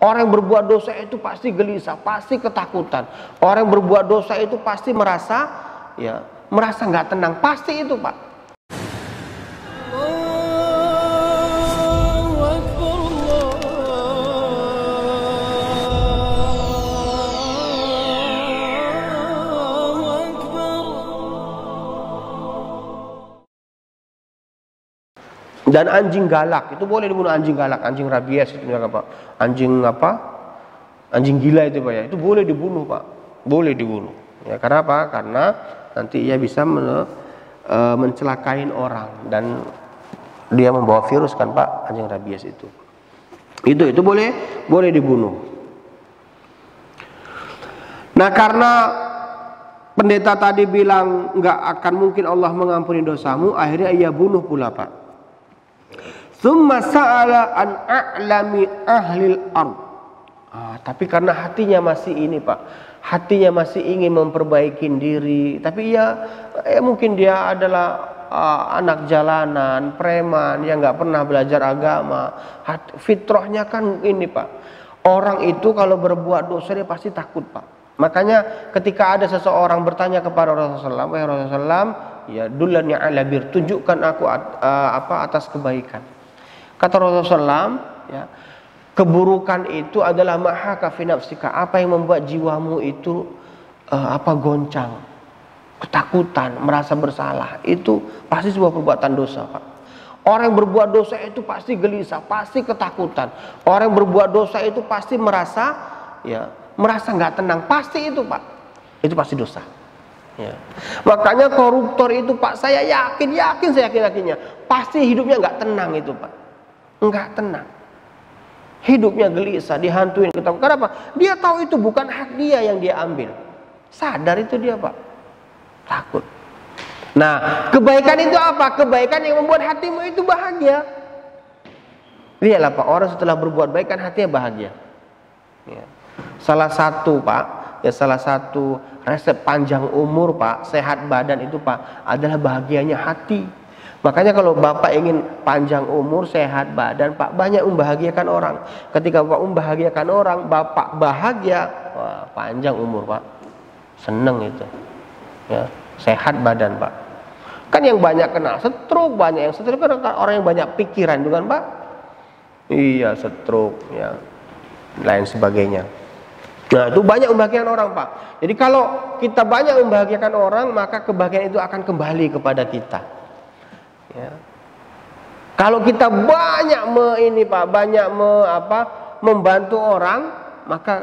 Orang yang berbuat dosa itu pasti gelisah, pasti ketakutan. Orang yang berbuat dosa itu pasti merasa nggak tenang, pasti itu, Pak. Dan anjing galak itu boleh dibunuh, anjing galak, anjing rabies itu apa? Anjing gila itu, Pak, ya. Itu boleh dibunuh, Pak. Boleh dibunuh. Ya, karena apa? Karena nanti ia bisa mencelakain orang dan dia membawa virus kan, Pak, anjing rabies itu. Itu boleh dibunuh. Nah, karena pendeta tadi bilang nggak akan mungkin Allah mengampuni dosamu, akhirnya ia bunuh pula, Pak. Tsumma sa'ala an a'lami ahlil ard. Tapi karena hatinya masih ini, Pak, hatinya masih ingin memperbaiki diri, tapi mungkin dia adalah anak jalanan, preman yang nggak pernah belajar agama. Fitrahnya kan ini, Pak, orang itu kalau berbuat dosa dia pasti takut, Pak. Makanya ketika ada seseorang bertanya kepada Rasulullah, "Wahai Rasulullah, ya dullani ala bir, tunjukkan aku atas kebaikan." Kata Rasulullah, ya, keburukan itu adalah mahaka fi nafsika, apa yang membuat jiwamu itu goncang, ketakutan, merasa bersalah. Itu pasti sebuah perbuatan dosa, Pak. Orang yang berbuat dosa itu pasti gelisah, pasti ketakutan. Orang yang berbuat dosa itu pasti merasa nggak tenang, pasti itu, Pak. Itu pasti dosa. Ya. Makanya koruptor itu, Pak, saya yakinnya pasti hidupnya nggak tenang itu, Pak. Nggak tenang, hidupnya gelisah, dihantuin ketakutan. Kenapa? Dia tahu itu bukan hak dia yang dia ambil, sadar itu dia, Pak, takut. Nah, kebaikan itu apa? Kebaikan yang membuat hatimu itu bahagia. Lihatlah, Pak, orang setelah berbuat baik kan hatinya bahagia. Ya. Salah satu resep panjang umur, Pak, sehat badan itu, Pak, adalah bahagianya hati. Makanya kalau Bapak ingin panjang umur, sehat badan, Pak, banyak membahagiakan orang. Ketika Bapak membahagiakan orang, Bapak bahagia, wah, panjang umur, Pak. Seneng itu. Ya, sehat badan, Pak. Kan yang banyak kena stroke, banyak yang stroke kan orang yang banyak pikiran, bukan, Pak? Iya, stroke, ya, lain sebagainya. Nah, itu banyak membahagiakan orang, Pak. Jadi kalau kita banyak membahagiakan orang, maka kebahagiaan itu akan kembali kepada kita. Ya. Kalau kita banyak membantu orang, maka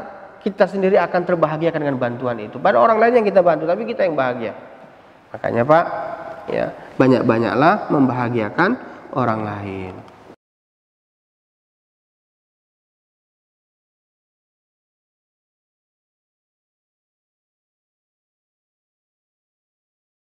kita sendiri akan terbahagiakan dengan bantuan itu. Pada orang lain yang kita bantu, tapi kita yang bahagia. Makanya, Pak, ya, banyak-banyaklah membahagiakan orang lain.